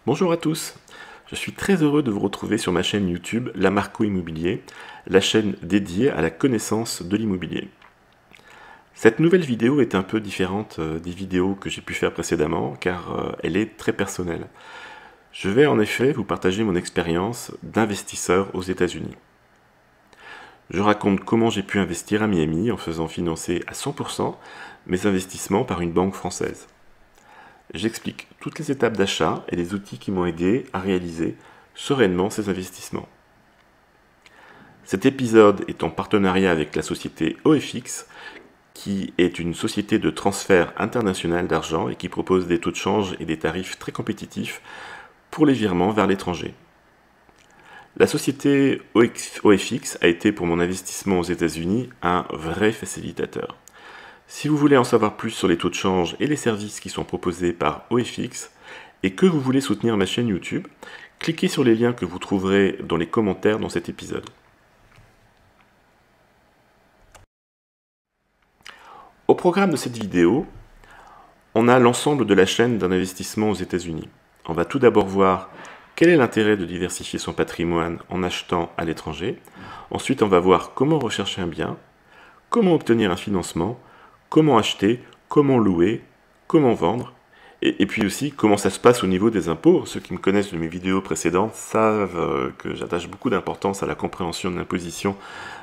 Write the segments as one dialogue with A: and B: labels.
A: Bonjour à tous, je suis très heureux de vous retrouver sur ma chaîne YouTube Lamarco Immobilier, la chaîne dédiée à la connaissance de l'immobilier. Cette nouvelle vidéo est un peu différente des vidéos que j'ai pu faire précédemment car elle est très personnelle. Je vais en effet vous partager mon expérience d'investisseur aux États-Unis. Je raconte comment j'ai pu investir à Miami en faisant financer à 100% mes investissements par une banque française. J'explique toutes les étapes d'achat et les outils qui m'ont aidé à réaliser sereinement ces investissements. Cet épisode est en partenariat avec la société OFX, qui est une société de transfert international d'argent et qui propose des taux de change et des tarifs très compétitifs pour les virements vers l'étranger. La société OFX a été pour mon investissement aux États-Unis un vrai facilitateur. Si vous voulez en savoir plus sur les taux de change et les services qui sont proposés par OFX et que vous voulez soutenir ma chaîne YouTube, cliquez sur les liens que vous trouverez dans les commentaires dans cet épisode. Au programme de cette vidéo, on a l'ensemble de la chaîne d'un investissement aux États-Unis. On va tout d'abord voir quel est l'intérêt de diversifier son patrimoine en achetant à l'étranger. Ensuite, on va voir comment rechercher un bien, comment obtenir un financement, comment acheter, comment louer, comment vendre, et puis aussi comment ça se passe au niveau des impôts. Ceux qui me connaissent de mes vidéos précédentes savent que j'attache beaucoup d'importance à la compréhension de l'imposition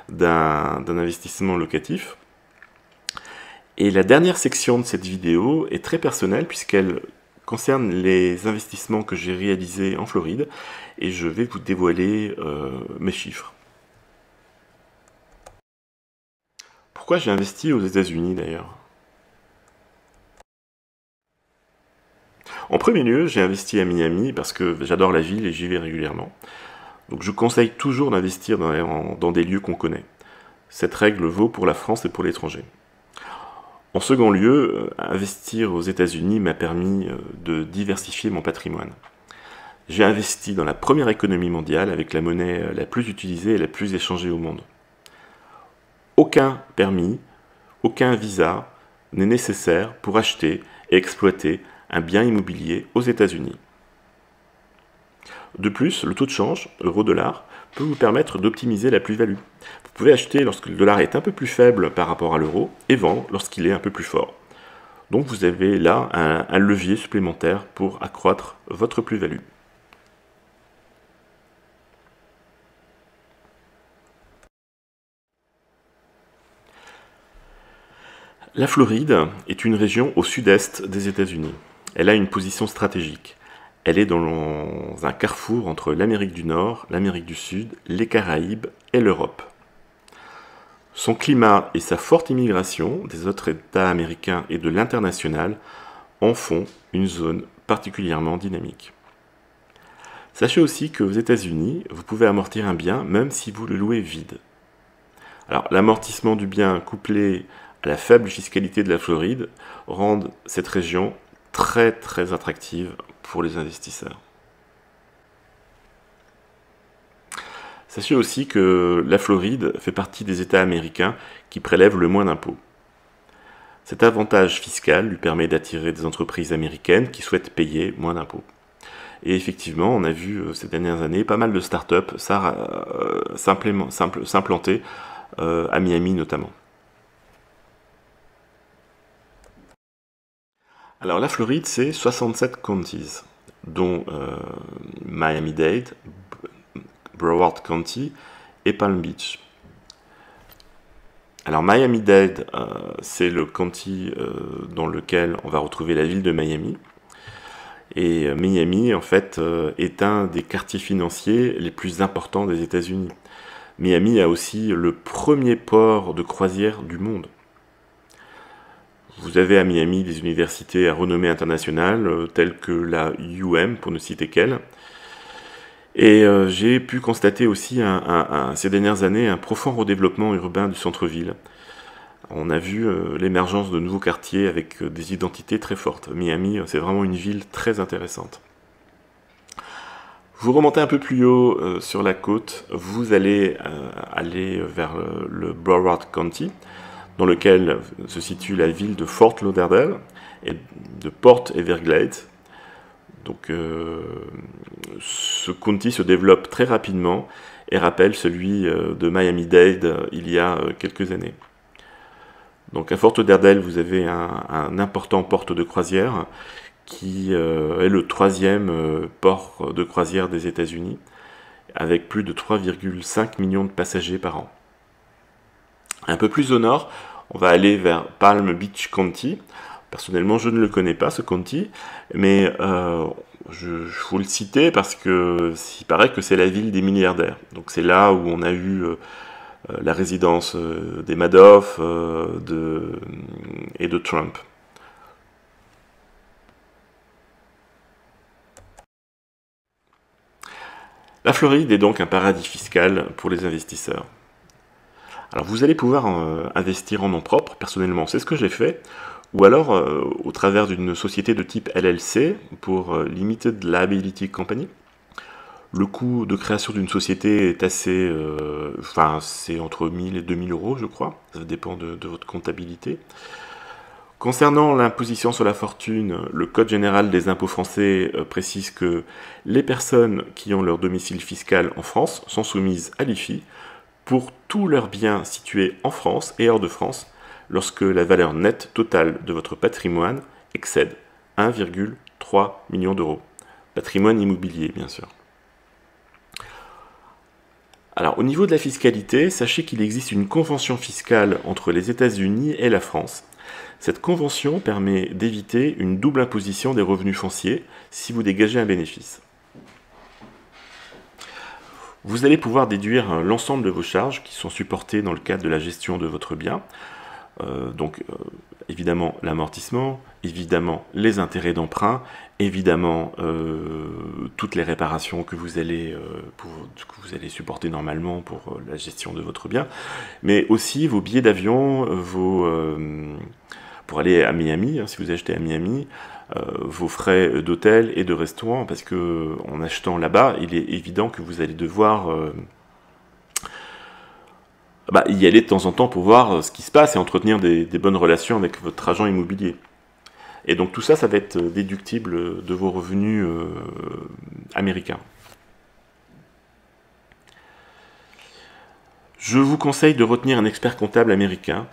A: d'un investissement locatif. Et la dernière section de cette vidéo est très personnelle puisqu'elle concerne les investissements que j'ai réalisés en Floride, et je vais vous dévoiler mes chiffres. Pourquoi j'ai investi aux États-Unis d'ailleurs? En premier lieu, j'ai investi à Miami parce que j'adore la ville et j'y vais régulièrement. Donc je conseille toujours d'investir dans des lieux qu'on connaît. Cette règle vaut pour la France et pour l'étranger. En second lieu, investir aux États-Unis m'a permis de diversifier mon patrimoine. J'ai investi dans la première économie mondiale avec la monnaie la plus utilisée et la plus échangée au monde. Aucun permis, aucun visa n'est nécessaire pour acheter et exploiter un bien immobilier aux États-Unis. De plus, le taux de change, euro-dollar, peut vous permettre d'optimiser la plus-value. Vous pouvez acheter lorsque le dollar est un peu plus faible par rapport à l'euro et vendre lorsqu'il est un peu plus fort. Donc vous avez là un levier supplémentaire pour accroître votre plus-value. La Floride est une région au sud-est des États-Unis. Elle a une position stratégique. Elle est dans un carrefour entre l'Amérique du Nord, l'Amérique du Sud, les Caraïbes et l'Europe. Son climat et sa forte immigration des autres États américains et de l'international en font une zone particulièrement dynamique. Sachez aussi qu'aux États-Unis, vous pouvez amortir un bien même si vous le louez vide. Alors, l'amortissement du bien couplé à la faible fiscalité de la Floride rendent cette région très attractive pour les investisseurs. Sachez aussi que la Floride fait partie des États américains qui prélèvent le moins d'impôts. Cet avantage fiscal lui permet d'attirer des entreprises américaines qui souhaitent payer moins d'impôts. Et effectivement, on a vu ces dernières années pas mal de startups s'implanter à Miami notamment. Alors la Floride, c'est 67 counties, dont Miami-Dade, Broward County et Palm Beach. Alors Miami-Dade, c'est le county dans lequel on va retrouver la ville de Miami. Et Miami, en fait, est un des quartiers financiers les plus importants des États-Unis. Miami a aussi le premier port de croisière du monde. Vous avez à Miami des universités à renommée internationale, telles que la UM, pour ne citer qu'elle. Et j'ai pu constater aussi ces dernières années un profond redéveloppement urbain du centre-ville. On a vu l'émergence de nouveaux quartiers avec des identités très fortes. Miami, c'est vraiment une ville très intéressante. Vous remontez un peu plus haut sur la côte, vous allez aller vers le Broward County, dans lequel se situe la ville de Fort Lauderdale et de Port Everglades. Donc ce county se développe très rapidement et rappelle celui de Miami-Dade il y a quelques années. Donc à Fort Lauderdale, vous avez un important port de croisière qui est le 3e port de croisière des États-Unis, avec plus de 3,5 millions de passagers par an. Un peu plus au nord, on va aller vers Palm Beach County. Personnellement, je ne le connais pas, ce county, mais je faut le citer parce que il paraît que c'est la ville des milliardaires. Donc c'est là où on a eu la résidence des Madoff et de Trump. La Floride est donc un paradis fiscal pour les investisseurs. Alors vous allez pouvoir investir en nom propre, personnellement c'est ce que j'ai fait, ou alors au travers d'une société de type LLC pour Limited Liability Company. Le coût de création d'une société est assez... c'est entre 1000 et 2000 euros je crois, ça dépend de votre comptabilité. Concernant l'imposition sur la fortune, le Code général des impôts français précise que les personnes qui ont leur domicile fiscal en France sont soumises à l'IFI pour tous leurs biens situés en France et hors de France lorsque la valeur nette totale de votre patrimoine excède 1,3 million d'euros. Patrimoine immobilier, bien sûr. Alors, au niveau de la fiscalité, sachez qu'il existe une convention fiscale entre les États-Unis et la France. Cette convention permet d'éviter une double imposition des revenus fonciers si vous dégagez un bénéfice. Vous allez pouvoir déduire l'ensemble de vos charges qui sont supportées dans le cadre de la gestion de votre bien. Évidemment l'amortissement, évidemment les intérêts d'emprunt, évidemment toutes les réparations que vous allez supporter normalement pour la gestion de votre bien, mais aussi vos billets d'avion, pour aller à Miami, si vous achetez à Miami, vos frais d'hôtel et de restaurant, parce que en achetant là-bas, il est évident que vous allez devoir y aller de temps en temps pour voir ce qui se passe et entretenir des bonnes relations avec votre agent immobilier. Et donc tout ça, ça va être déductible de vos revenus américains. Je vous conseille de retenir un expert comptable américain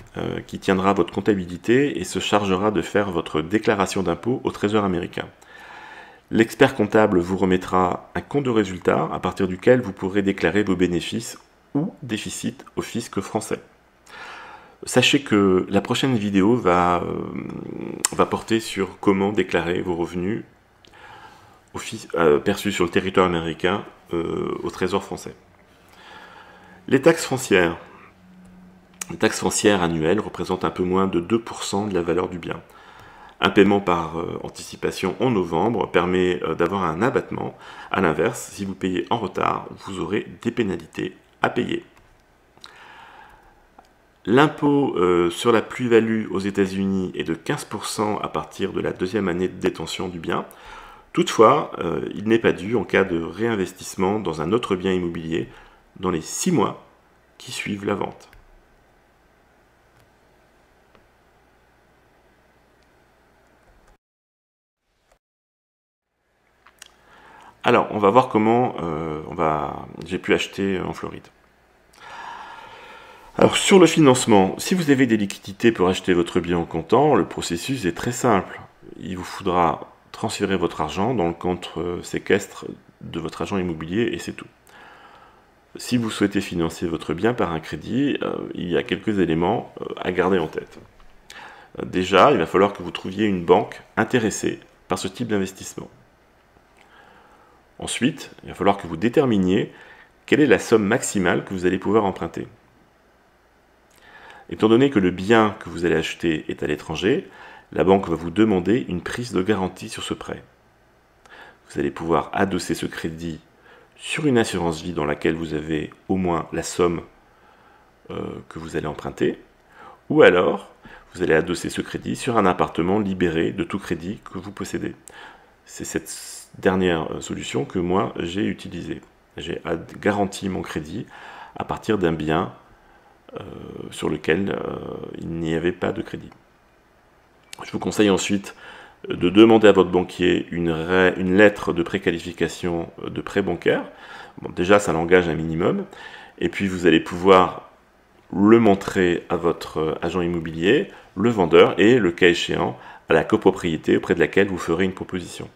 A: qui tiendra votre comptabilité et se chargera de faire votre déclaration d'impôt au Trésor américain. L'expert comptable vous remettra un compte de résultat à partir duquel vous pourrez déclarer vos bénéfices ou déficits au fisc français. Sachez que la prochaine vidéo va porter sur comment déclarer vos revenus perçus sur le territoire américain au Trésor français. Les taxes foncières. Les taxes foncières annuelles représentent un peu moins de 2% de la valeur du bien. Un paiement par anticipation en novembre permet d'avoir un abattement. A l'inverse, si vous payez en retard, vous aurez des pénalités à payer. L'impôt sur la plus-value aux États-Unis est de 15% à partir de la deuxième année de détention du bien. Toutefois, il n'est pas dû en cas de réinvestissement dans un autre bien immobilier dans les 6 mois qui suivent la vente. Alors, on va voir comment j'ai pu acheter en Floride. Alors, sur le financement, si vous avez des liquidités pour acheter votre bien en comptant, le processus est très simple. Il vous faudra transférer votre argent dans le compte séquestre de votre agent immobilier et c'est tout. Si vous souhaitez financer votre bien par un crédit, il y a quelques éléments à garder en tête. Déjà, il va falloir que vous trouviez une banque intéressée par ce type d'investissement. Ensuite, il va falloir que vous déterminiez quelle est la somme maximale que vous allez pouvoir emprunter. Étant donné que le bien que vous allez acheter est à l'étranger, la banque va vous demander une prise de garantie sur ce prêt. Vous allez pouvoir adosser ce crédit sur une assurance vie dans laquelle vous avez au moins la somme que vous allez emprunter, ou alors vous allez adosser ce crédit sur un appartement libéré de tout crédit que vous possédez. C'est cette dernière solution que moi j'ai utilisée. J'ai garanti mon crédit à partir d'un bien sur lequel il n'y avait pas de crédit. Je vous conseille ensuite de demander à votre banquier une lettre de préqualification de prêt bancaire. Bon, déjà, ça l'engage un minimum. Et puis, vous allez pouvoir le montrer à votre agent immobilier, le vendeur et, le cas échéant, à la copropriété auprès de laquelle vous ferez une proposition.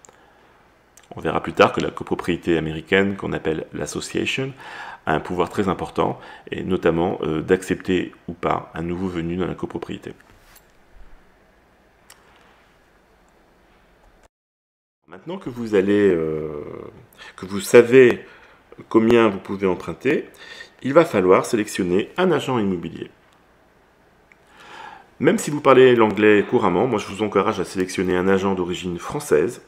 A: On verra plus tard que la copropriété américaine, qu'on appelle l'association, a un pouvoir très important, et notamment d'accepter ou pas un nouveau venu dans la copropriété. Maintenant que vous savez combien vous pouvez emprunter, il va falloir sélectionner un agent immobilier. Même si vous parlez l'anglais couramment, moi je vous encourage à sélectionner un agent d'origine française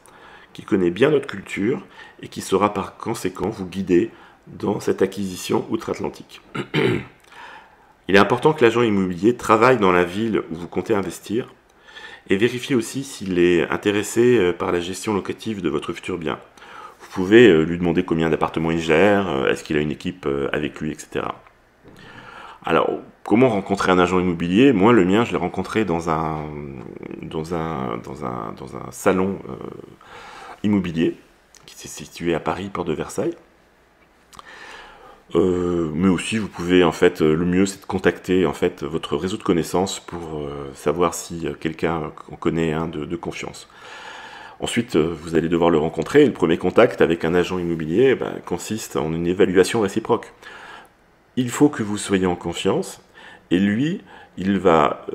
A: qui connaît bien notre culture et qui saura par conséquent vous guider dans cette acquisition outre-Atlantique. Il est important que l'agent immobilier travaille dans la ville où vous comptez investir et vérifiez aussi s'il est intéressé par la gestion locative de votre futur bien. Vous pouvez lui demander combien d'appartements il gère, est-ce qu'il a une équipe avec lui, etc. Alors, comment rencontrer un agent immobilier? Moi, le mien, je l'ai rencontré dans un salon immobilier qui s'est situé à Paris, porte de Versailles. Mais aussi, vous pouvez, en fait, le mieux, c'est de contacter en fait votre réseau de connaissances pour savoir si quelqu'un qu'on connaît de confiance. Ensuite, vous allez devoir le rencontrer. Le premier contact avec un agent immobilier consiste en une évaluation réciproque. Il faut que vous soyez en confiance, et lui, il va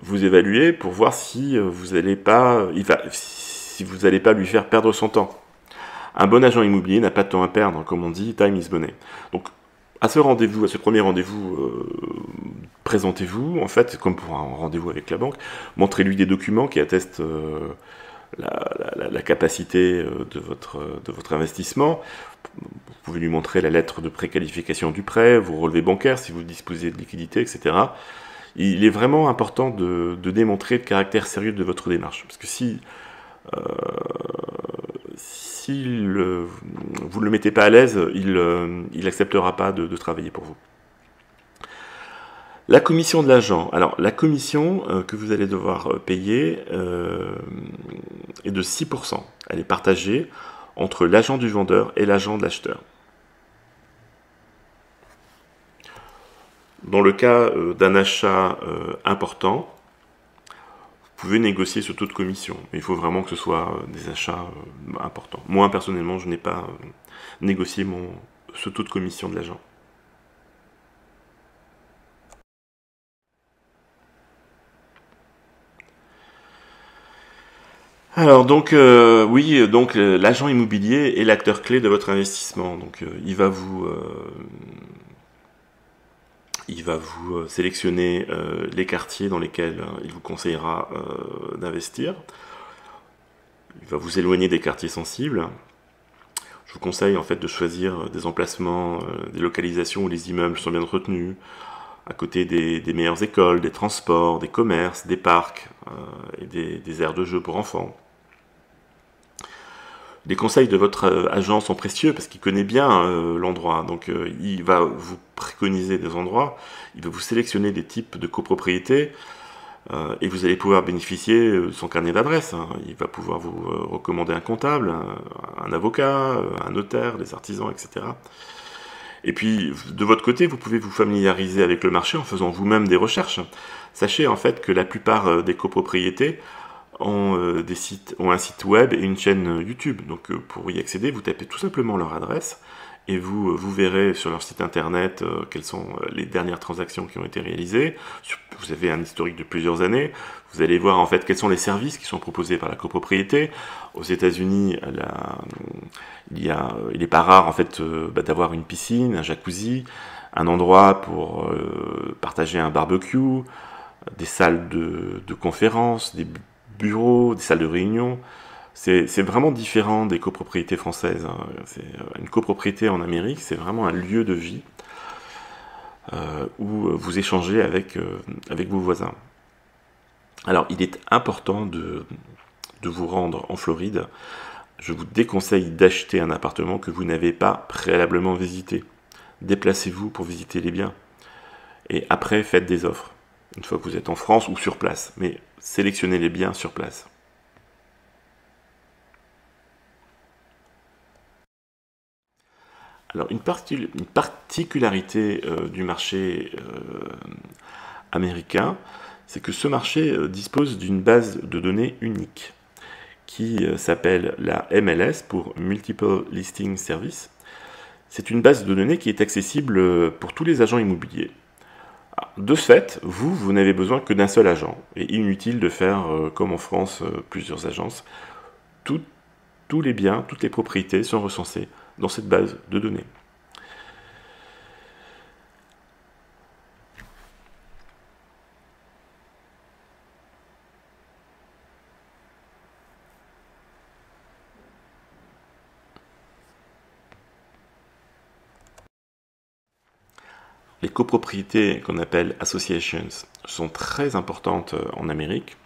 A: vous évaluer pour voir si vous n'allez pas, lui faire perdre son temps. Un bon agent immobilier n'a pas de temps à perdre, comme on dit, time is money. Donc, à ce rendez-vous, à ce premier rendez-vous, présentez-vous, en fait, comme pour un rendez-vous avec la banque, montrez-lui des documents qui attestent la capacité de votre investissement. Vous pouvez lui montrer la lettre de préqualification du prêt, vos relevés bancaires si vous disposez de liquidités, etc. Il est vraiment important de démontrer le caractère sérieux de votre démarche. Parce que si vous ne le mettez pas à l'aise, il n'acceptera pas de travailler pour vous. La commission de l'agent. Alors, la commission que vous allez devoir payer est de 6%. Elle est partagée entre l'agent du vendeur et l'agent de l'acheteur. Dans le cas d'un achat important, vous pouvez négocier ce taux de commission, mais il faut vraiment que ce soit des achats importants. Moi, personnellement, je n'ai pas négocié ce taux de commission de l'agent. Alors donc oui, donc l'agent immobilier est l'acteur clé de votre investissement. Donc il va vous sélectionner les quartiers dans lesquels il vous conseillera d'investir. Il va vous éloigner des quartiers sensibles. Je vous conseille en fait de choisir des emplacements, des localisations où les immeubles sont bien entretenus, à côté des meilleures écoles, des transports, des commerces, des parcs et des aires de jeux pour enfants. Les conseils de votre agent sont précieux parce qu'il connaît bien l'endroit, donc il va vous préconiser des endroits, il va vous sélectionner des types de copropriétés et vous allez pouvoir bénéficier de son carnet d'adresses. Il va pouvoir vous recommander un comptable, un avocat, un notaire, des artisans, etc. Et puis, de votre côté, vous pouvez vous familiariser avec le marché en faisant vous-même des recherches. Sachez en fait que la plupart des copropriétés ont un site web et une chaîne YouTube. Donc pour y accéder, vous tapez tout simplement leur adresse et vous verrez sur leur site internet quelles sont les dernières transactions qui ont été réalisées. Vous avez un historique de plusieurs années. Vous allez voir en fait quels sont les services qui sont proposés par la copropriété. Aux États-Unis, il n'est pas rare en fait d'avoir une piscine, un jacuzzi, un endroit pour partager un barbecue, des salles de conférences, des bureaux, des salles de réunion. C'est vraiment différent des copropriétés françaises. Une copropriété en Amérique, c'est vraiment un lieu de vie où vous échangez avec vos voisins. Alors, il est important de vous rendre en Floride. Je vous déconseille d'acheter un appartement que vous n'avez pas préalablement visité. Déplacez-vous pour visiter les biens. Et après, faites des offres. Une fois que vous êtes en France ou sur place. Mais sélectionnez les biens sur place. Alors, une particularité du marché américain, c'est que ce marché dispose d'une base de données unique qui s'appelle la MLS pour Multiple Listing Service. C'est une base de données qui est accessible pour tous les agents immobiliers. De ce fait, vous n'avez besoin que d'un seul agent, et inutile de faire, comme en France, plusieurs agences. Tous les biens, toutes les propriétés sont recensées dans cette base de données. Les copropriétés qu'on appelle associations sont très importantes en Amérique.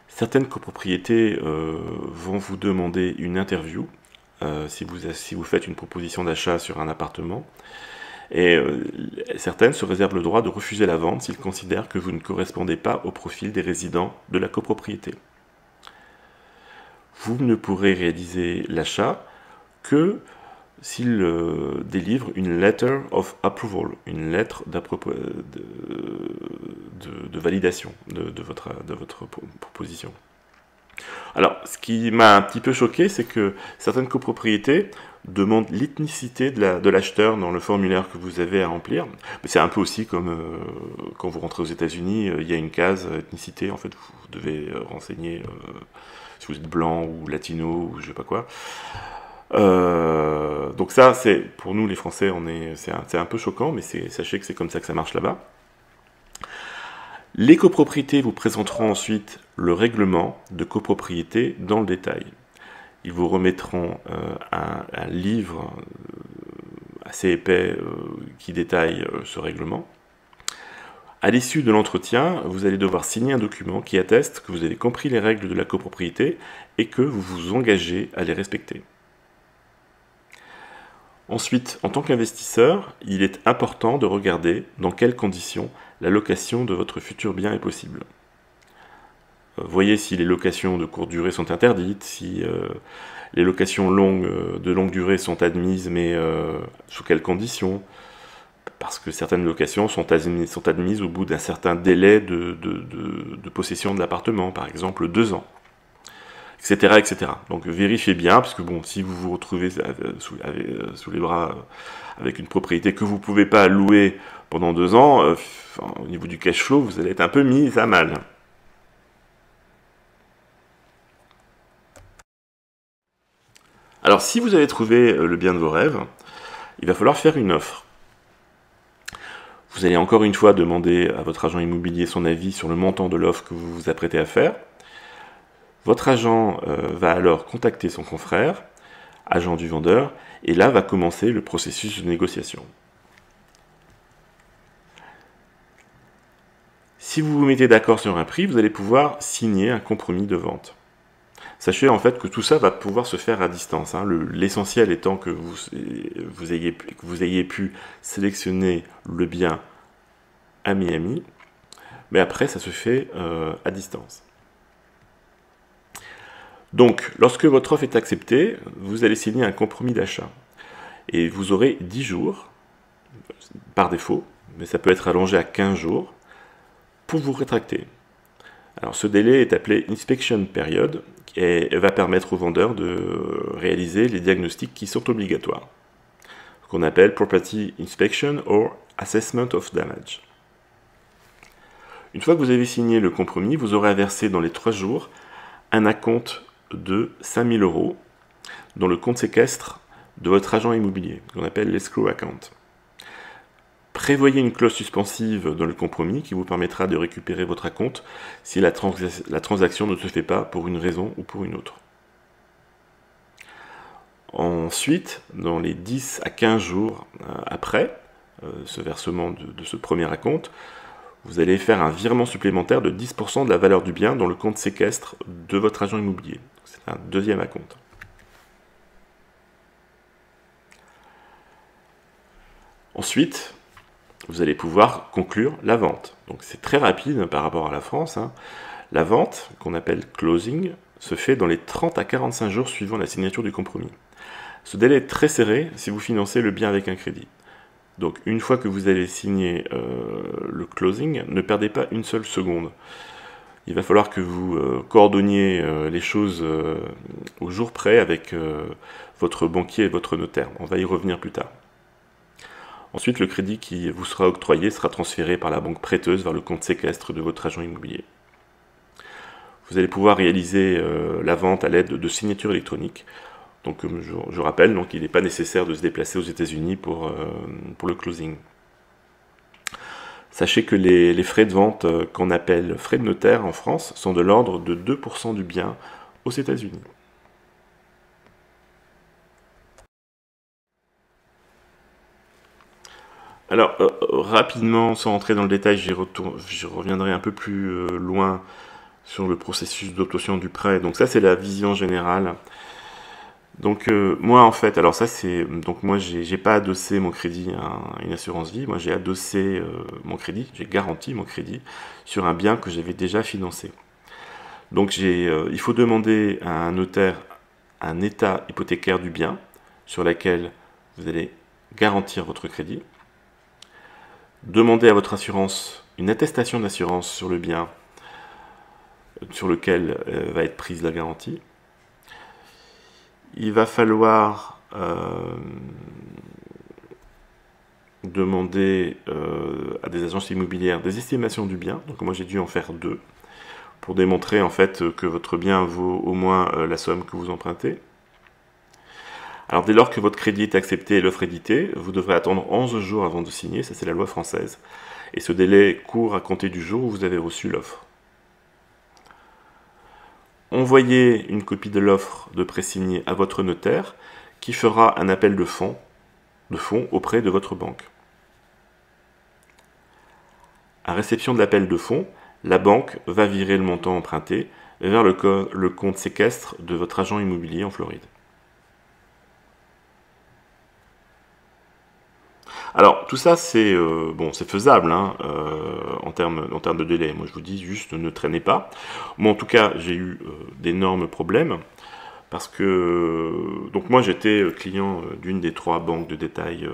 A: Certaines copropriétés vont vous demander une interview si vous faites une proposition d'achat sur un appartement. Et certaines se réservent le droit de refuser la vente s'ils considèrent que vous ne correspondez pas au profil des résidents de la copropriété. Vous ne pourrez réaliser l'achat que s'il délivre une letter of approval, une lettre de validation de votre proposition. Alors, ce qui m'a un petit peu choqué, c'est que certaines copropriétés demandent l'ethnicité de l'acheteur dans le formulaire que vous avez à remplir. Mais c'est un peu aussi comme quand vous rentrez aux États-Unis, il y a une case ethnicité. En fait, vous devez renseigner si vous êtes blanc ou latino ou je sais pas quoi. Donc ça, c'est pour nous les Français, c'est un peu choquant, mais sachez que c'est comme ça que ça marche là-bas. Les copropriétés vous présenteront ensuite le règlement de copropriété dans le détail. Ils vous remettront un livre assez épais qui détaille ce règlement. À l'issue de l'entretien, vous allez devoir signer un document qui atteste que vous avez compris les règles de la copropriété et que vous vous engagez à les respecter. Ensuite, en tant qu'investisseur, il est important de regarder dans quelles conditions la location de votre futur bien est possible. Voyez si les locations de courte durée sont interdites, si les locations de longue durée sont admises, mais sous quelles conditions. Parce que certaines locations sont admises au bout d'un certain délai de possession de l'appartement, par exemple 2 ans. Etc., etc. Donc vérifiez bien, parce que bon, si vous vous retrouvez sous les bras avec une propriété que vous ne pouvez pas louer pendant 2 ans, au niveau du cash flow, vous allez être un peu mis à mal. Alors si vous avez trouvé le bien de vos rêves, il va falloir faire une offre. Vous allez encore une fois demander à votre agent immobilier son avis sur le montant de l'offre que vous vous apprêtez à faire. Votre agent va alors contacter son confrère, agent du vendeur, et là va commencer le processus de négociation. Si vous vous mettez d'accord sur un prix, vous allez pouvoir signer un compromis de vente. Sachez en fait que tout ça va pouvoir se faire à distance. L'essentiel étant que vous ayez pu sélectionner le bien à Miami, mais après ça se fait à distance. Donc, lorsque votre offre est acceptée, vous allez signer un compromis d'achat. Et vous aurez 10 jours, par défaut, mais ça peut être allongé à 15 jours, pour vous rétracter. Alors, ce délai est appelé Inspection Period, et va permettre au vendeur de réaliser les diagnostics qui sont obligatoires, ce qu'on appelle Property Inspection or Assessment of Damage. Une fois que vous avez signé le compromis, vous aurez à verser dans les 3 jours un acompte de 5 000 € dans le compte séquestre de votre agent immobilier, qu'on appelle l'escrow account. Prévoyez une clause suspensive dans le compromis qui vous permettra de récupérer votre acompte si la transaction ne se fait pas pour une raison ou pour une autre. Ensuite, dans les 10 à 15 jours après ce versement de ce premier acompte, vous allez faire un virement supplémentaire de 10% de la valeur du bien dans le compte séquestre de votre agent immobilier. C'est un deuxième acompte. Ensuite, vous allez pouvoir conclure la vente. Donc c'est très rapide par rapport à la France. La vente, qu'on appelle closing, se fait dans les 30 à 45 jours suivant la signature du compromis. Ce délai est très serré si vous financez le bien avec un crédit. Donc une fois que vous avez signé le closing, ne perdez pas une seule seconde. Il va falloir que vous coordonniez les choses au jour près avec votre banquier et votre notaire. On va y revenir plus tard. Ensuite, le crédit qui vous sera octroyé sera transféré par la banque prêteuse vers le compte séquestre de votre agent immobilier. Vous allez pouvoir réaliser la vente à l'aide de signatures électroniques. Donc, comme je rappelle, donc, il n'est pas nécessaire de se déplacer aux États-Unis pour le closing. Sachez que les frais de vente qu'on appelle frais de notaire en France sont de l'ordre de 2% du bien aux États-Unis. Alors, rapidement, sans rentrer dans le détail, j'y reviendrai un peu plus loin sur le processus d'obtention du prêt. Donc ça, c'est la vision générale. Donc moi, en fait, alors ça, c'est... Donc moi, j'ai pas adossé mon crédit à une assurance vie. Moi, j'ai adossé mon crédit, j'ai garanti mon crédit sur un bien que j'avais déjà financé. Donc il faut demander à un notaire un état hypothécaire du bien sur lequel vous allez garantir votre crédit. Demandez à votre assurance une attestation d'assurance sur le bien sur lequel va être prise la garantie. Il va falloir demander à des agences immobilières des estimations du bien. Donc moi j'ai dû en faire 2 pour démontrer en fait que votre bien vaut au moins la somme que vous empruntez. Alors dès lors que votre crédit est accepté et l'offre éditée, vous devrez attendre 11 jours avant de signer, ça c'est la loi française. Et ce délai court à compter du jour où vous avez reçu l'offre. Envoyez une copie de l'offre de pré-signée à votre notaire qui fera un appel de fonds auprès de votre banque. À réception de l'appel de fonds, la banque va virer le montant emprunté vers le compte séquestre de votre agent immobilier en Floride. Alors, tout ça, c'est faisable hein, en termes de délai. Moi, je vous dis juste, ne traînez pas. Moi, en tout cas, j'ai eu d'énormes problèmes parce que... donc, moi, j'étais client d'une des 3 banques de détail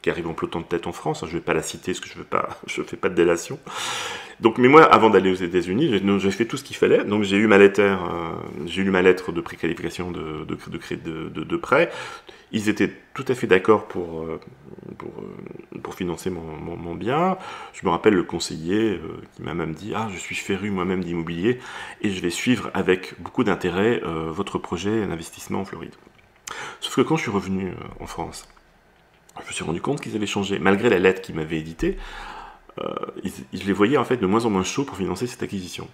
A: qui arrivent en peloton de tête en France. Je ne vais pas la citer parce que je ne fais pas de délation. Donc, mais moi, avant d'aller aux États-Unis, j'ai fait tout ce qu'il fallait. Donc, j'ai eu ma lettre de préqualification de prêt. Ils étaient tout à fait d'accord pour financer mon bien. Je me rappelle le conseiller qui m'a même dit « Ah, je suis féru moi-même d'immobilier et je vais suivre avec beaucoup d'intérêt votre projet d'investissement en Floride. » Sauf que quand je suis revenu en France, je me suis rendu compte qu'ils avaient changé. Malgré la lettre qu'ils m'avaient éditée, je les voyais en fait de moins en moins chauds pour financer cette acquisition.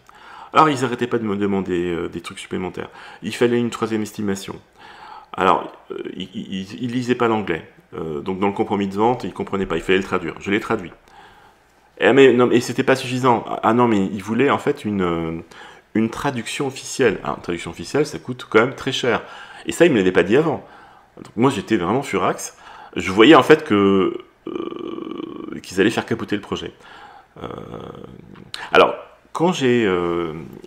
A: Alors ils n'arrêtaient pas de me demander des trucs supplémentaires. Il fallait une 3e estimation. Alors, il lisait pas l'anglais. Donc dans le compromis de vente, il comprenait pas, il fallait le traduire. Je l'ai traduit. Et c'était pas suffisant. Ah non, mais il voulait en fait une traduction officielle. Alors, une traduction officielle, ça coûte quand même très cher. Et ça, il me l'avait pas dit avant. Donc moi, j'étais vraiment furax. Je voyais en fait qu'ils allaient faire capoter le projet. Alors, quand j'ai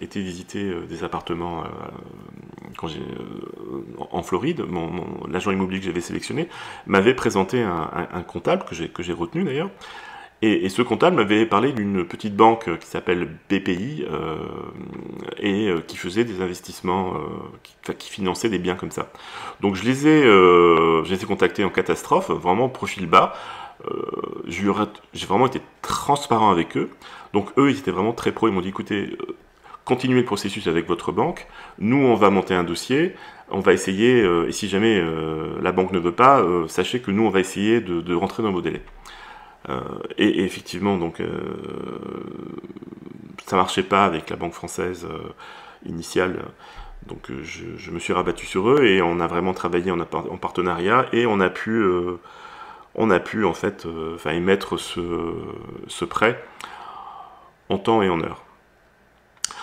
A: été visiter des appartements en Floride, l'agent immobilier que j'avais sélectionné m'avait présenté un comptable que j'ai retenu d'ailleurs. Et ce comptable m'avait parlé d'une petite banque qui s'appelle BPI qui faisait des investissements, qui finançait des biens comme ça. Donc je les ai contactés en catastrophe, vraiment profil bas. J'ai vraiment été transparent avec eux. Donc eux, ils étaient vraiment très pro. Ils m'ont dit, écoutez, continuez le processus avec votre banque. Nous, on va monter un dossier. On va essayer, et si jamais la banque ne veut pas, sachez que nous, on va essayer de rentrer dans vos délais. Et effectivement, donc, ça marchait pas avec la banque française initiale. Donc je me suis rabattu sur eux et on a vraiment travaillé en partenariat et on a pu en fait émettre ce prêt en temps et en heure.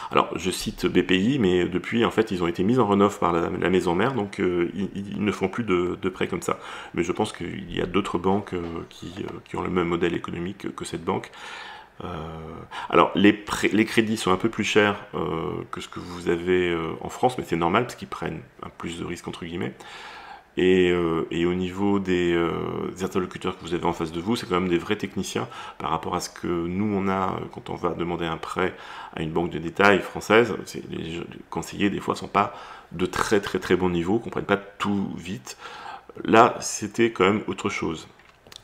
A: Alors je cite BPI, mais depuis en fait ils ont été mis en rénov par la maison mère, donc ils ne font plus de prêts comme ça. Mais je pense qu'il y a d'autres banques qui ont le même modèle économique que cette banque. Alors, les crédits sont un peu plus chers que ce que vous avez en France, mais c'est normal parce qu'ils prennent un plus de risques, entre guillemets. Et au niveau des interlocuteurs que vous avez en face de vous, c'est quand même des vrais techniciens par rapport à ce que nous on a quand on va demander un prêt à une banque de détail française. Les conseillers des fois sont pas de très bon niveau, comprennent pas tout vite. Là, c'était quand même autre chose.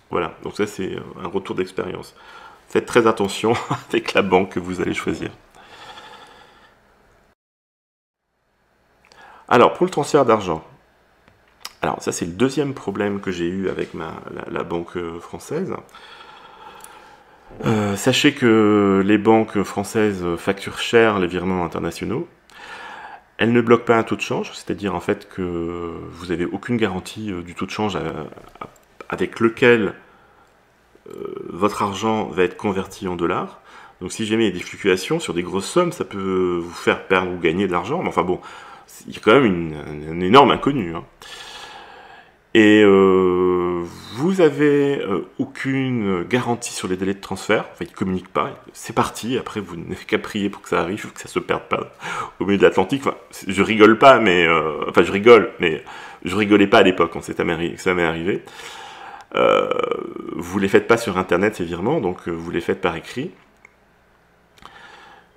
A: Voilà, donc ça c'est un retour d'expérience. Faites très attention avec la banque que vous allez choisir. Alors, pour le transfert d'argent, alors ça c'est le deuxième problème que j'ai eu avec la banque française. Sachez que les banques françaises facturent cher les virements internationaux. Elles ne bloquent pas un taux de change, c'est-à-dire en fait que vous n'avez aucune garantie du taux de change avec lequel votre argent va être converti en dollars. Donc si jamais il y a des fluctuations sur des grosses sommes, ça peut vous faire perdre ou gagner de l'argent. Mais enfin bon, il y a quand même un énorme inconnu. Hein. Et vous avez aucune garantie sur les délais de transfert. Enfin, ils ne communiquent pas. C'est parti. Après, vous n'avez qu'à prier pour que ça arrive, que ça se perde pas au milieu de l'Atlantique. Enfin, je rigole pas, mais enfin, je rigole, mais je rigolais pas à l'époque quand ça m'est arrivé. Vous les faites pas sur Internet ces virements, donc vous les faites par écrit.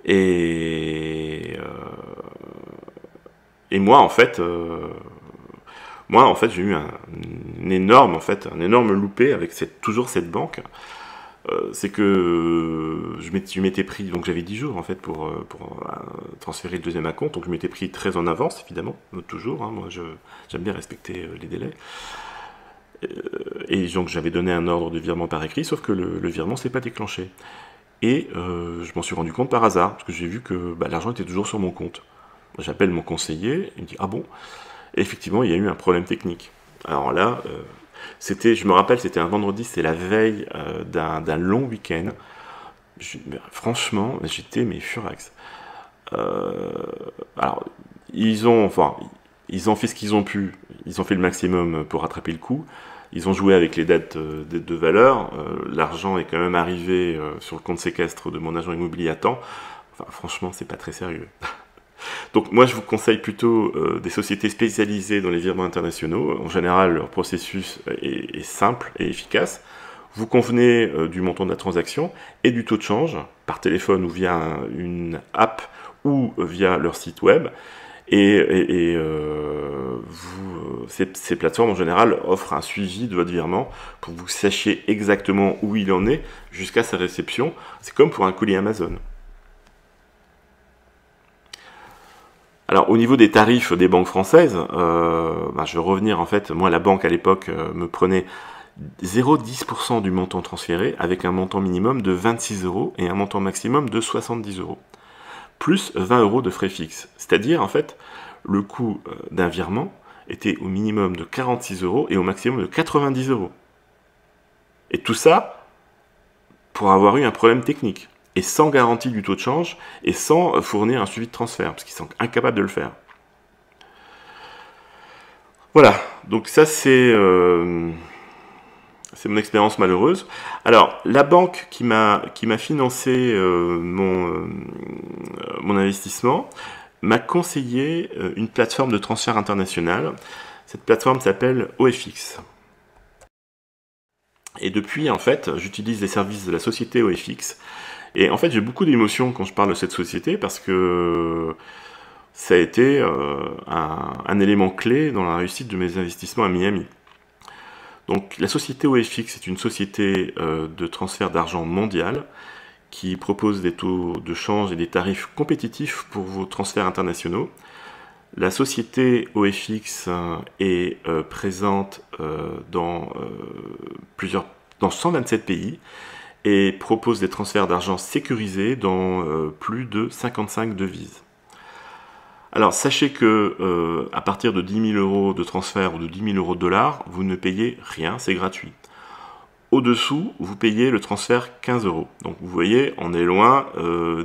A: Et moi, en fait. J'ai eu un énorme loupé avec toujours cette banque. C'est que je m'étais pris, donc j'avais 10 jours en fait pour transférer le deuxième compte, donc je m'étais pris très en avance évidemment, toujours. Hein, moi, j'aime bien respecter les délais. Et donc j'avais donné un ordre de virement par écrit, sauf que le virement s'est pas déclenché. Et je m'en suis rendu compte par hasard, parce que j'ai vu que l'argent était toujours sur mon compte. J'appelle mon conseiller, il me dit « Ah bon ?» Et effectivement, il y a eu un problème technique. Alors là, je me rappelle, c'était un vendredi, c'était la veille d'un long week-end. Franchement, j'étais furax. Alors, ils ont fait ce qu'ils ont pu, ils ont fait le maximum pour rattraper le coup. Ils ont joué avec les dates de valeur. L'argent est quand même arrivé sur le compte séquestre de mon agent immobilier à temps. Enfin, franchement, c'est pas très sérieux. Donc moi je vous conseille plutôt des sociétés spécialisées dans les virements internationaux. En général leur processus est simple et efficace. Vous convenez du montant de la transaction et du taux de change par téléphone ou via une app ou via leur site web. Et ces plateformes en général offrent un suivi de votre virement pour que vous sachiez exactement où il en est jusqu'à sa réception. C'est comme pour un colis Amazon. Alors au niveau des tarifs des banques françaises, je vais revenir en fait, moi la banque à l'époque me prenait 0,10% du montant transféré avec un montant minimum de 26 € et un montant maximum de 70 €, plus 20 € de frais fixes. C'est-à-dire en fait le coût d'un virement était au minimum de 46 € et au maximum de 90 €. Et tout ça pour avoir eu un problème technique. Et sans garantie du taux de change, et sans fournir un suivi de transfert, parce qu'ils sont incapables de le faire. Voilà, donc ça c'est mon expérience malheureuse. Alors, la banque qui m'a financé mon investissement m'a conseillé une plateforme de transfert international. Cette plateforme s'appelle OFX. Et depuis, en fait, j'utilise les services de la société OFX. Et en fait, j'ai beaucoup d'émotions quand je parle de cette société parce que ça a été un élément clé dans la réussite de mes investissements à Miami. Donc, la société OFX est une société de transfert d'argent mondiale qui propose des taux de change et des tarifs compétitifs pour vos transferts internationaux. La société OFX est présente dans 127 pays et propose des transferts d'argent sécurisés dans plus de 55 devises. Alors sachez que à partir de 10 000 € de transfert ou de 10 000 € de dollars, vous ne payez rien, c'est gratuit. Au-dessous, vous payez le transfert 15 €. Donc vous voyez, on est loin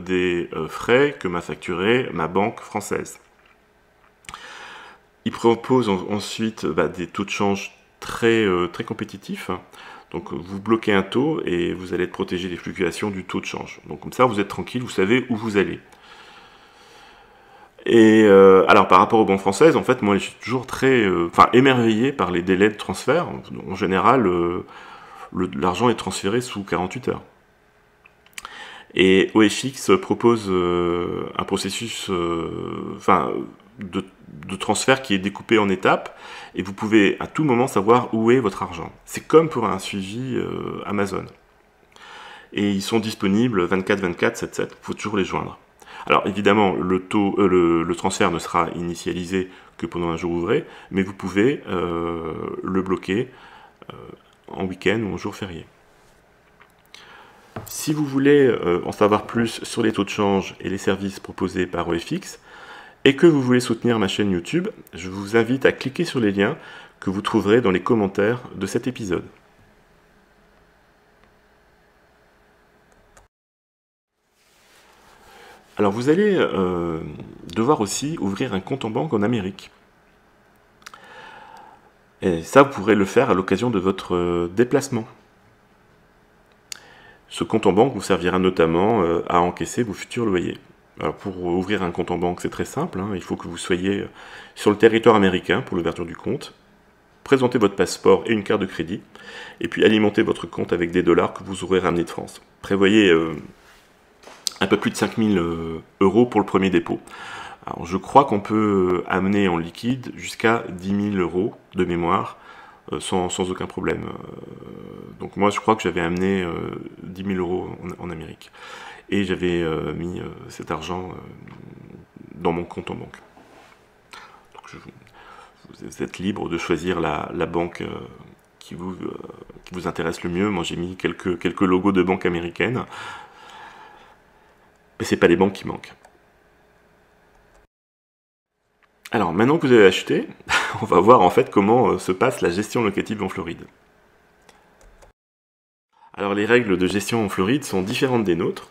A: des frais que m'a facturé ma banque française. Il propose ensuite des taux de change très compétitifs. Donc vous bloquez un taux et vous allez être protégé des fluctuations du taux de change. Donc comme ça, vous êtes tranquille, vous savez où vous allez. Et alors par rapport aux banques françaises, en fait, moi je suis toujours très émerveillé par les délais de transfert. En général, l'argent est transféré sous 48 heures. Et OFX propose un processus de transfert qui est découpé en étapes, et vous pouvez à tout moment savoir où est votre argent. C'est comme pour un suivi Amazon. Et ils sont disponibles 24/24, 7/7, il faut toujours les joindre. Alors évidemment, le transfert ne sera initialisé que pendant un jour ouvré, mais vous pouvez le bloquer en week-end ou en jour férié. Si vous voulez en savoir plus sur les taux de change et les services proposés par OFX, et que vous voulez soutenir ma chaîne YouTube, je vous invite à cliquer sur les liens que vous trouverez dans les commentaires de cet épisode. Alors vous allez devoir aussi ouvrir un compte en banque en Amérique. Et ça, vous pourrez le faire à l'occasion de votre déplacement. Ce compte en banque vous servira notamment à encaisser vos futurs loyers. Alors pour ouvrir un compte en banque, c'est très simple, hein. Il faut que vous soyez sur le territoire américain pour l'ouverture du compte, présentez votre passeport et une carte de crédit, et puis alimentez votre compte avec des dollars que vous aurez ramenés de France. Prévoyez un peu plus de 5 000 € pour le premier dépôt. Alors je crois qu'on peut amener en liquide jusqu'à 10 000 € de mémoire, sans aucun problème. Donc moi je crois que j'avais amené 10 000 € en Amérique. Et j'avais mis cet argent dans mon compte en banque. Donc vous êtes libre de choisir la banque qui vous intéresse le mieux. Moi j'ai mis quelques logos de banques américaines. Mais ce n'est pas les banques qui manquent. Alors maintenant que vous avez acheté, on va voir en fait comment se passe la gestion locative en Floride. Alors les règles de gestion en Floride sont différentes des nôtres.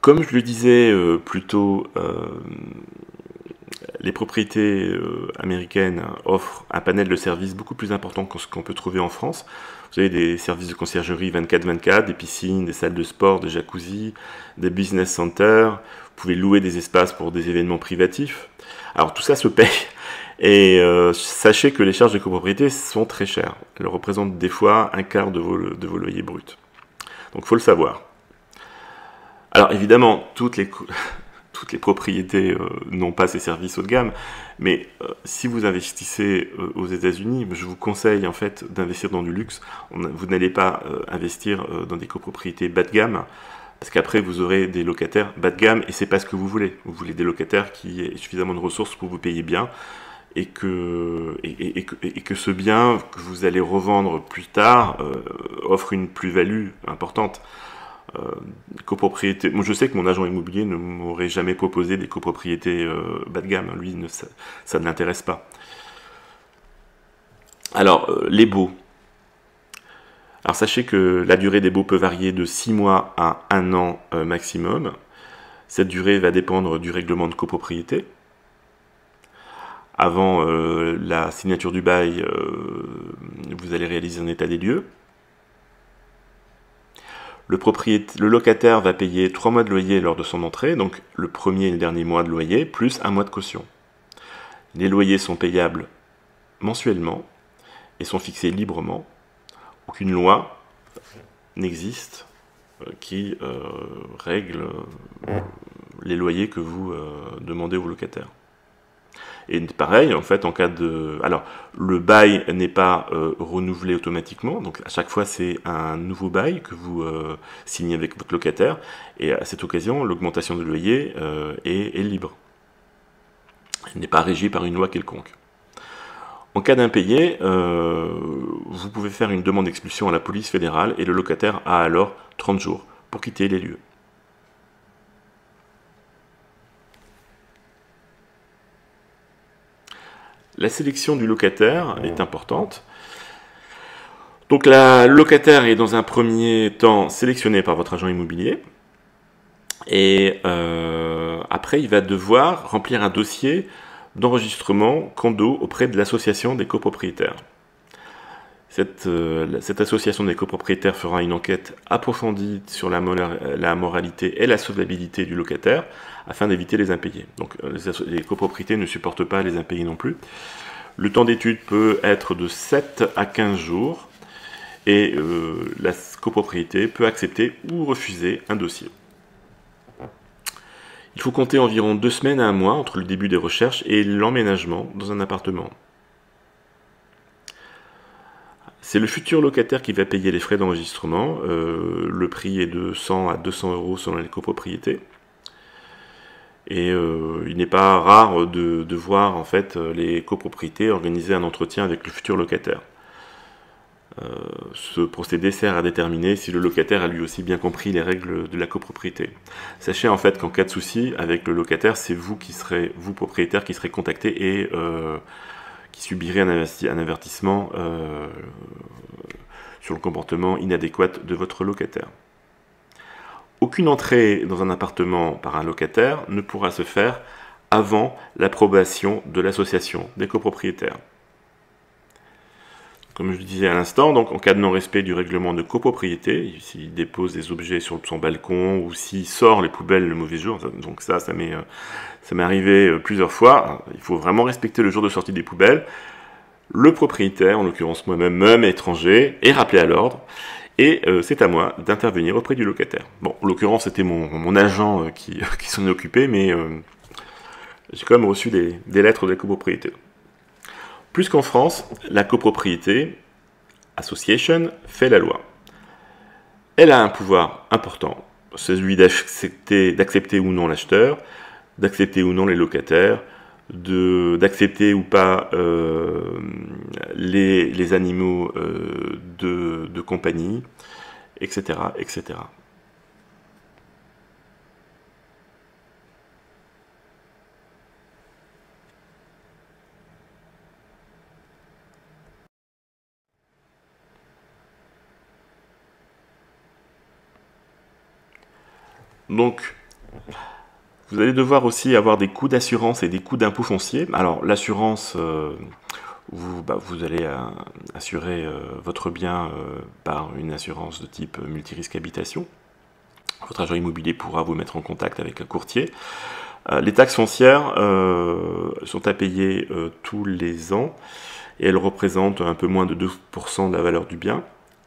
A: Comme je le disais plus tôt, les propriétés américaines offrent un panel de services beaucoup plus important que ce qu'on peut trouver en France. Vous avez des services de conciergerie 24/24, des piscines, des salles de sport, des jacuzzi, des business centers. Vous pouvez louer des espaces pour des événements privatifs. Alors tout ça se paye. Et sachez que les charges de copropriété sont très chères. Elles représentent des fois un quart de vos loyers bruts. Donc il faut le savoir. Alors évidemment, toutes les propriétés n'ont pas ces services haut de gamme, mais si vous investissez aux États-Unis, je vous conseille en fait d'investir dans du luxe. Vous n'allez pas investir dans des copropriétés bas de gamme, parce qu'après vous aurez des locataires bas de gamme et c'est pas ce que vous voulez. Vous voulez des locataires qui aient suffisamment de ressources pour vous payer bien et que ce bien que vous allez revendre plus tard offre une plus-value importante. Copropriété. Moi, je sais que mon agent immobilier ne m'aurait jamais proposé des copropriétés bas de gamme. Lui, ça ne l'intéresse pas. Alors, les baux. Alors, sachez que la durée des baux peut varier de 6 mois à 1 an maximum. Cette durée va dépendre du règlement de copropriété. Avant la signature du bail, vous allez réaliser un état des lieux. Le locataire va payer 3 mois de loyer lors de son entrée, donc le premier et le dernier mois de loyer, plus 1 mois de caution. Les loyers sont payables mensuellement et sont fixés librement. Aucune loi n'existe qui règle les loyers que vous demandez aux locataires. Et pareil, en fait, en cas de... Alors, le bail n'est pas renouvelé automatiquement, donc à chaque fois, c'est un nouveau bail que vous signez avec votre locataire, et à cette occasion, l'augmentation de loyer est libre. Elle n'est pas régie par une loi quelconque. En cas d'impayé, vous pouvez faire une demande d'expulsion à la police fédérale, et le locataire a alors 30 jours pour quitter les lieux. La sélection du locataire est importante. Donc le locataire est dans un premier temps sélectionné par votre agent immobilier. Et après, il va devoir remplir un dossier d'enregistrement condo auprès de l'association des copropriétaires. Cette association des copropriétaires fera une enquête approfondie sur la moralité et la solvabilité du locataire afin d'éviter les impayés. Donc les copropriétés ne supportent pas les impayés non plus. Le temps d'étude peut être de 7 à 15 jours et la copropriété peut accepter ou refuser un dossier. Il faut compter environ 2 semaines à 1 mois entre le début des recherches et l'emménagement dans un appartement. C'est le futur locataire qui va payer les frais d'enregistrement. Le prix est de 100 à 200 € selon les copropriétés. Et il n'est pas rare de voir en fait les copropriétés organiser un entretien avec le futur locataire. Ce procédé sert à déterminer si le locataire a lui aussi bien compris les règles de la copropriété. Sachez en fait qu'en cas de souci avec le locataire, c'est vous propriétaire, qui serez contacté et qui subirez un avertissement sur le comportement inadéquat de votre locataire. Aucune entrée dans un appartement par un locataire ne pourra se faire avant l'approbation de l'association des copropriétaires. Comme je le disais à l'instant, donc en cas de non-respect du règlement de copropriété, s'il dépose des objets sur son balcon ou s'il sort les poubelles le mauvais jour, donc ça m'est arrivé plusieurs fois, il faut vraiment respecter le jour de sortie des poubelles. Le propriétaire, en l'occurrence moi-même, même étranger, est rappelé à l'ordre et c'est à moi d'intervenir auprès du locataire. Bon, en l'occurrence c'était mon agent qui s'en est occupé, mais j'ai quand même reçu des lettres de la copropriété. Plus qu'en France, la copropriété, association, fait la loi. Elle a un pouvoir important, celui d'accepter ou non l'acheteur, d'accepter ou non les locataires, d'accepter ou pas les animaux de compagnie, etc., etc. Donc, vous allez devoir aussi avoir des coûts d'assurance et des coûts d'impôt foncier. Alors, l'assurance, vous allez assurer votre bien par une assurance de type multirisque habitation. Votre agent immobilier pourra vous mettre en contact avec un courtier. Les taxes foncières sont à payer tous les ans et elles représentent un peu moins de 2% de la valeur du bien,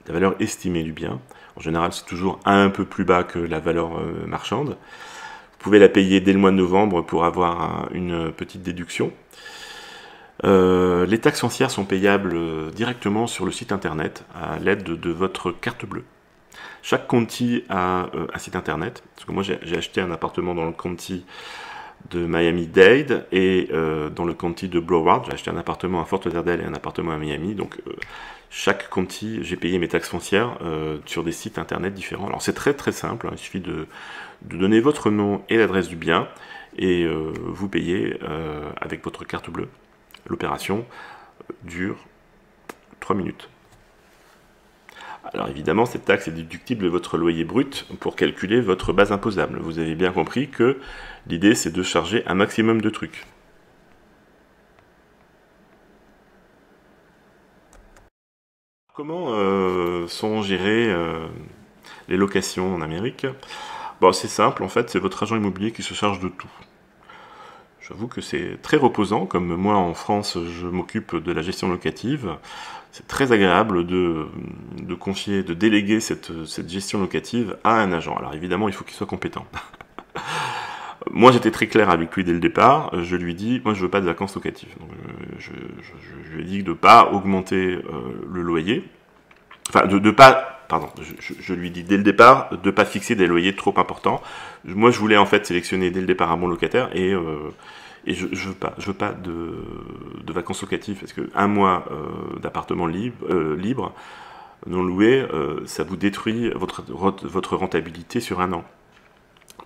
A: la valeur estimée du bien. En général, c'est toujours un peu plus bas que la valeur marchande. Vous pouvez la payer dès le mois de novembre pour avoir une petite déduction. Les taxes foncières sont payables directement sur le site internet à l'aide de votre carte bleue. Chaque county a un site internet. Parce que moi, j'ai acheté un appartement dans le county de Miami-Dade et dans le county de Broward. J'ai acheté un appartement à Fort Lauderdale et un appartement à Miami. Donc, chaque county, j'ai payé mes taxes foncières sur des sites internet différents. Alors, c'est très très simple. Hein. Il suffit de donner votre nom et l'adresse du bien et vous payez avec votre carte bleue. L'opération dure 3 minutes. Alors évidemment, cette taxe est déductible de votre loyer brut pour calculer votre base imposable. Vous avez bien compris que l'idée, c'est de charger un maximum de trucs. Comment sont gérées les locations en Amérique? Bon, c'est simple, en fait, c'est votre agent immobilier qui se charge de tout. J'avoue que c'est très reposant, comme moi en France je m'occupe de la gestion locative. C'est très agréable de confier, de déléguer cette gestion locative à un agent. Alors évidemment, il faut qu'il soit compétent. Moi j'étais très clair avec lui dès le départ, je lui ai dit, moi je veux pas de vacances locatives. Donc, je lui ai dit de ne pas augmenter le loyer, enfin je lui ai dit dès le départ de ne pas fixer des loyers trop importants. Moi je voulais en fait sélectionner dès le départ un bon locataire et je veux pas de vacances locatives parce que un mois d'appartement libre non loué, ça vous détruit votre rentabilité sur un an.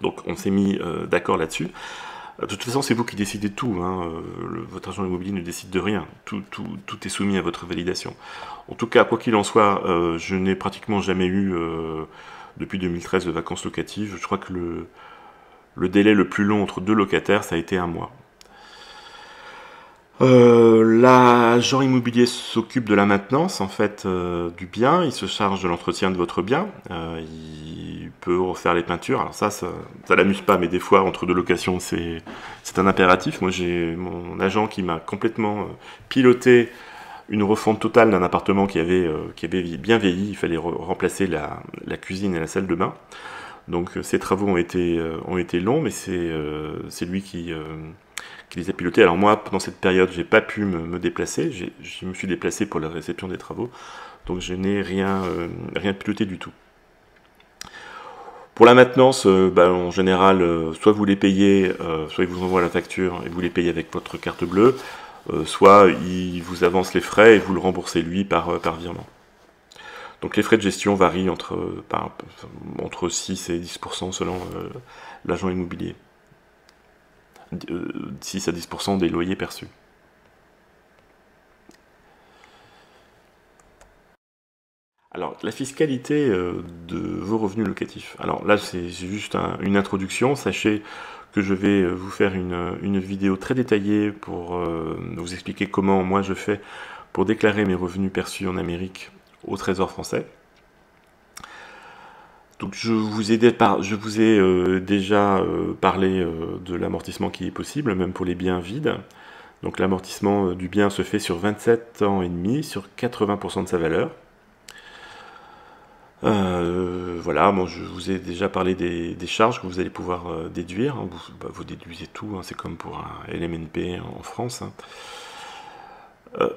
A: Donc on s'est mis d'accord là-dessus. De toute façon, c'est vous qui décidez de tout. Hein. Votre agent immobilier ne décide de rien. Tout est soumis à votre validation. En tout cas, quoi qu'il en soit, je n'ai pratiquement jamais eu, depuis 2013, de vacances locatives. Je crois que le délai le plus long entre deux locataires, ça a été 1 mois. L'agent immobilier s'occupe de la maintenance en fait du bien, il se charge de l'entretien de votre bien, il peut refaire les peintures. Alors ça l'amuse pas, mais des fois entre deux locations c'est un impératif. Moi j'ai mon agent qui m'a complètement piloté une refonte totale d'un appartement qui avait bien vieilli. Il fallait remplacer la cuisine et la salle de bain. Donc ces travaux ont été longs, mais c'est lui qui les a pilotés. Alors moi, pendant cette période, j'ai pas pu me déplacer. Je me suis déplacé pour la réception des travaux, donc je n'ai rien piloté du tout. Pour la maintenance, en général, soit vous les payez, soit ils vous envoient la facture et vous les payez avec votre carte bleue, soit il vous avance les frais et vous le remboursez lui par virement. Donc les frais de gestion varient entre 6 et 10% selon l'agent immobilier. 6 à 10% des loyers perçus. Alors, la fiscalité de vos revenus locatifs. Alors là, c'est juste une introduction. Sachez que je vais vous faire une vidéo très détaillée pour vous expliquer comment moi je fais pour déclarer mes revenus perçus en Amérique au Trésor français. Donc je vous ai déjà parlé de l'amortissement qui est possible, même pour les biens vides. Donc l'amortissement du bien se fait sur 27 ans et demi, sur 80% de sa valeur. Voilà, bon, je vous ai déjà parlé des charges que vous allez pouvoir déduire. Vous déduisez tout, hein, c'est comme pour un LMNP en France. Hein.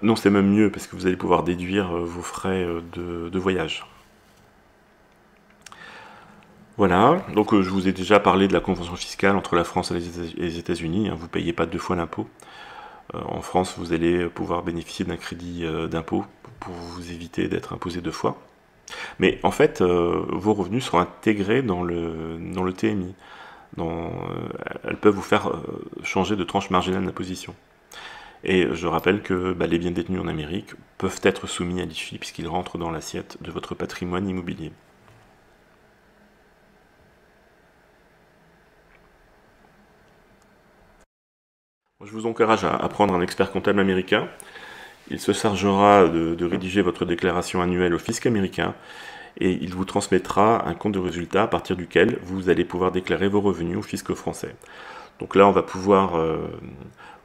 A: Non, c'est même mieux parce que vous allez pouvoir déduire vos frais de voyage. Voilà, donc je vous ai déjà parlé de la convention fiscale entre la France et les États-Unis. Hein, vous ne payez pas 2 fois l'impôt. En France, vous allez pouvoir bénéficier d'un crédit d'impôt pour vous éviter d'être imposé 2 fois. Mais en fait, vos revenus seront intégrés dans le TMI. Elles peuvent vous faire changer de tranche marginale d'imposition. Et je rappelle que les biens détenus en Amérique peuvent être soumis à l'IFI puisqu'ils rentrent dans l'assiette de votre patrimoine immobilier. Je vous encourage à prendre un expert comptable américain. Il se chargera de rédiger votre déclaration annuelle au fisc américain et il vous transmettra un compte de résultat à partir duquel vous allez pouvoir déclarer vos revenus au fisc français. Donc là, on va pouvoir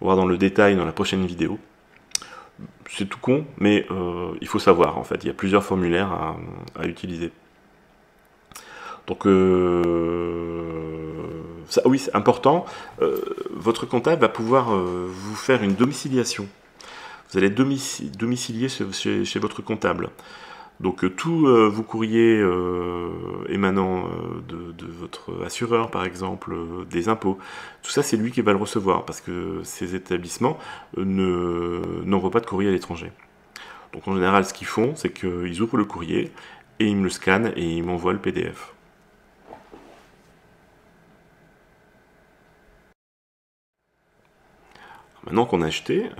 A: voir dans le détail dans la prochaine vidéo. C'est tout con, mais il faut savoir en fait. Il y a plusieurs formulaires à utiliser. Donc oui, c'est important. Votre comptable va pouvoir vous faire une domiciliation. Vous allez domicilier chez votre comptable. Donc tous vos courriers émanant de votre assureur, par exemple, des impôts, tout ça c'est lui qui va le recevoir parce que ces établissements n'envoient pas de courrier à l'étranger. Donc en général, ce qu'ils font, c'est qu'ils ouvrent le courrier et ils me le scannent et ils m'envoient le PDF. Maintenant qu'on a acheté,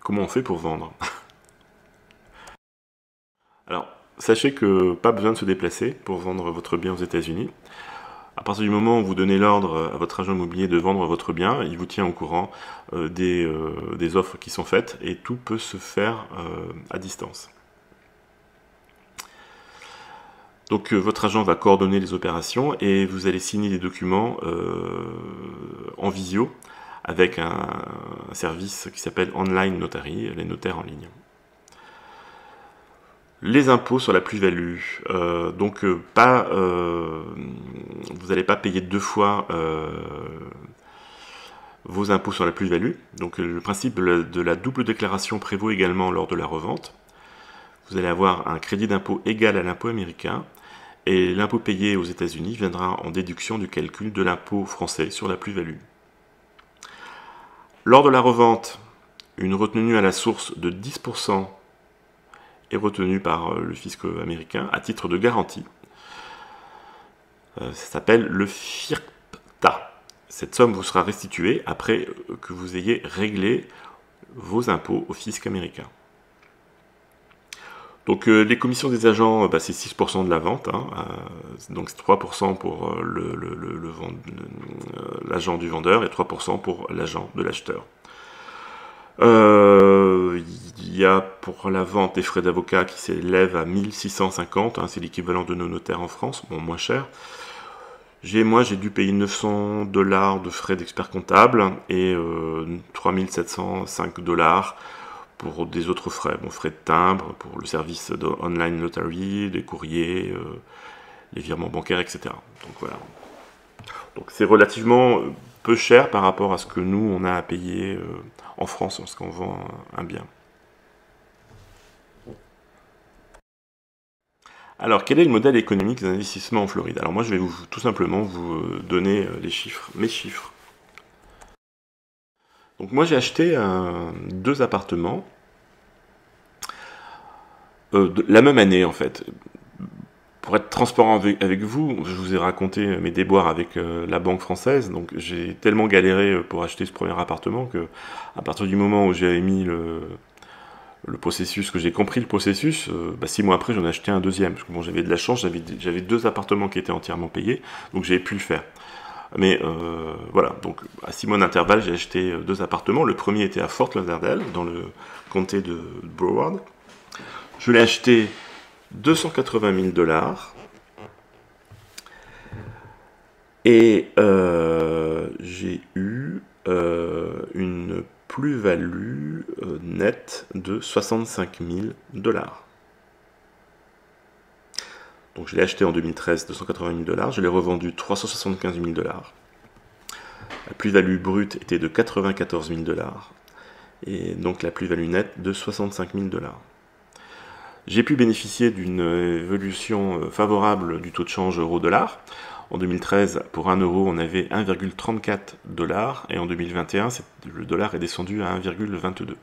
A: comment on fait pour vendre? Alors, sachez que pas besoin de se déplacer pour vendre votre bien aux États-Unis. À partir du moment où vous donnez l'ordre à votre agent immobilier de vendre votre bien, il vous tient au courant des offres qui sont faites et tout peut se faire à distance. Donc votre agent va coordonner les opérations et vous allez signer des documents en visio avec un service qui s'appelle Online Notary, les notaires en ligne. Les impôts sur la plus-value, vous n'allez pas payer 2 fois vos impôts sur la plus-value. Donc le principe de la double déclaration prévaut également lors de la revente. Vous allez avoir un crédit d'impôt égal à l'impôt américain et l'impôt payé aux États-Unis viendra en déduction du calcul de l'impôt français sur la plus-value. Lors de la revente, une retenue à la source de 10% est retenue par le fisc américain à titre de garantie. Ça s'appelle le FIRPTA. Cette somme vous sera restituée après que vous ayez réglé vos impôts au fisc américain. Donc les commissions des agents, c'est 6% de la vente, hein, donc 3% pour l'agent du vendeur et 3% pour l'agent de l'acheteur. Il y a pour la vente des frais d'avocat qui s'élèvent à 1650, hein, c'est l'équivalent de nos notaires en France, bon, moins cher. Moi, j'ai dû payer 900$ de frais d'expert comptable et 3705$ pour des autres frais. Bon, frais de timbre, pour le service de online notary, les courriers, les virements bancaires, etc. Donc voilà. Donc c'est relativement peu cher par rapport à ce que nous, on a à payer en France lorsqu'on vend un bien. Alors, quel est le modèle économique des investissements en Floride? Alors moi, je vais tout simplement vous donner les chiffres, mes chiffres. Donc moi, j'ai acheté 2 appartements la même année, en fait. Pour être transparent avec vous, je vous ai raconté mes déboires avec la banque française, donc j'ai tellement galéré pour acheter ce premier appartement que, à partir du moment où j'ai mis le processus, que j'ai compris le processus, 6 mois après j'en ai acheté un deuxième, parce que bon, j'avais de la chance, j'avais 2 appartements qui étaient entièrement payés, donc j'avais pu le faire. Mais voilà, donc à 6 mois d'intervalle, j'ai acheté 2 appartements. Le premier était à Fort Lauderdale, dans le comté de Broward. Je l'ai acheté 280 000$. Et j'ai eu une plus-value nette de 65 000$. Donc je l'ai acheté en 2013 280 000$, je l'ai revendu 375 000$. La plus-value brute était de 94 000$. Et donc la plus-value nette de 65 000$. J'ai pu bénéficier d'une évolution favorable du taux de change euro-dollar. En 2013, pour 1 euro, on avait 1,34$, et en 2021, le dollar est descendu à 1,22$.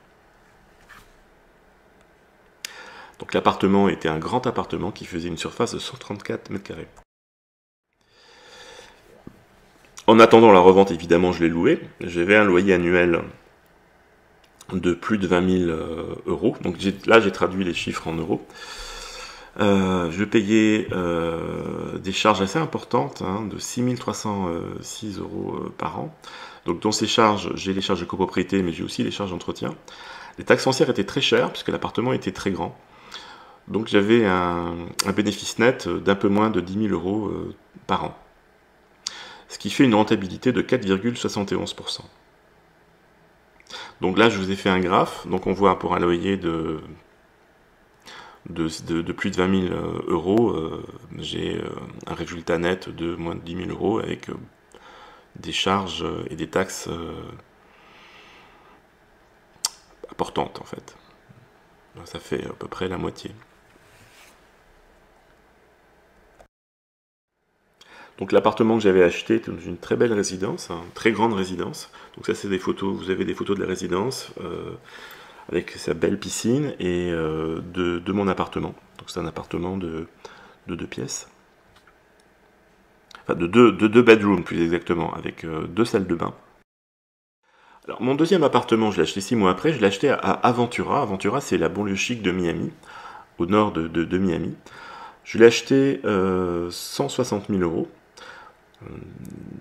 A: Donc l'appartement était un grand appartement qui faisait une surface de 134 m². En attendant la revente, évidemment, je l'ai loué. J'avais un loyer annuel de plus de 20 000 euros. Donc là, j'ai traduit les chiffres en euros. Je payais des charges assez importantes, hein, de 6 306 euros par an. Donc dans ces charges, j'ai les charges de copropriété, mais j'ai aussi les charges d'entretien. Les taxes foncières étaient très chères, puisque l'appartement était très grand. Donc j'avais un bénéfice net d'un peu moins de 10 000 euros par an. Ce qui fait une rentabilité de 4,71%. Donc là, je vous ai fait un graphe. Donc on voit pour un loyer de plus de 20 000 euros, j'ai un résultat net de moins de 10 000 euros avec des charges et des taxes importantes en fait. Ça fait à peu près la moitié. Donc l'appartement que j'avais acheté était dans une très belle résidence, une très grande résidence. Donc ça c'est des photos, vous avez des photos de la résidence avec sa belle piscine et de mon appartement. Donc c'est un appartement de 2 pièces. Enfin de deux bedrooms plus exactement, avec 2 salles de bain. Alors mon deuxième appartement, je l'ai acheté 6 mois après, je l'ai acheté à Aventura. Aventura c'est la banlieue chic de Miami, au nord de Miami. Je l'ai acheté 160 000 euros.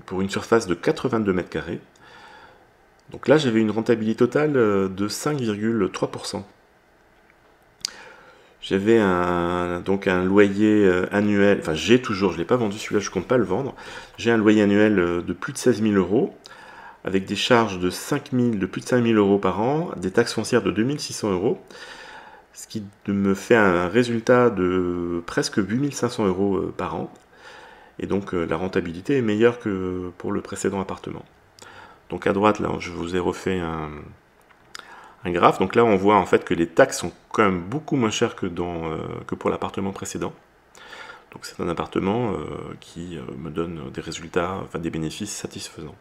A: Pour une surface de 82 m². Donc là, j'avais une rentabilité totale de 5,3%. J'avais donc un loyer annuel, enfin j'ai toujours, je ne l'ai pas vendu celui-là, je ne compte pas le vendre. J'ai un loyer annuel de plus de 16 000 euros, avec des charges de plus de 5 000 euros par an, des taxes foncières de 2 600 euros, ce qui me fait un résultat de presque 8 500 euros par an. Et donc la rentabilité est meilleure que pour le précédent appartement. Donc à droite, là, je vous ai refait un graphe. Donc là, on voit en fait que les taxes sont quand même beaucoup moins chères que pour l'appartement précédent. Donc c'est un appartement qui me donne des résultats, enfin des bénéfices satisfaisants.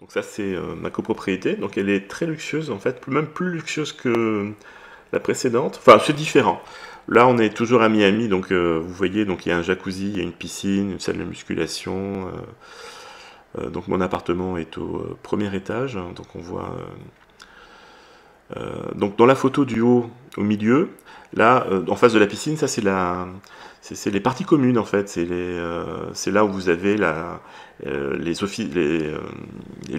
A: Donc ça, c'est ma copropriété. Donc elle est très luxueuse, en fait, même plus luxueuse que la précédente. Enfin, c'est différent. Là, on est toujours à Miami, donc vous voyez, donc il y a un jacuzzi, il y a une piscine, une salle de musculation. Donc mon appartement est au premier étage, donc on voit Donc dans la photo du haut, au milieu, là, en face de la piscine, ça c'est les parties communes en fait. C'est là où vous avez le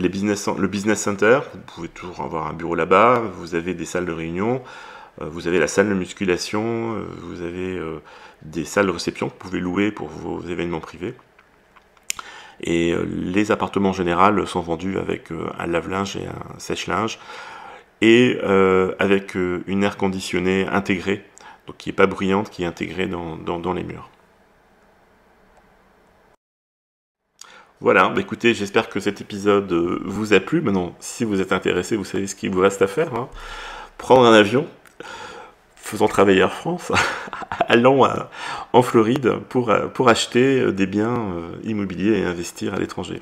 A: business center. Vous pouvez toujours avoir un bureau là-bas. Vous avez des salles de réunion. Vous avez la salle de musculation. Vous avez des salles de réception que vous pouvez louer pour vos événements privés. Et les appartements en général sont vendus avec un lave-linge et un sèche-linge. Et avec une air conditionnée intégrée, donc qui n'est pas bruyante, qui est intégrée dans les murs. Voilà, bah écoutez, j'espère que cet épisode vous a plu. Maintenant, si vous êtes intéressé, vous savez ce qu'il vous reste à faire. Hein. Prendre un avion, faisons travailler Air France, allons en Floride pour acheter des biens immobiliers et investir à l'étranger.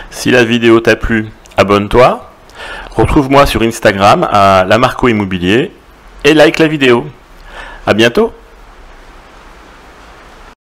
A: Si la vidéo t'a plu, abonne-toi, retrouve-moi sur Instagram à Lamarco Immobilier et like la vidéo. À bientôt!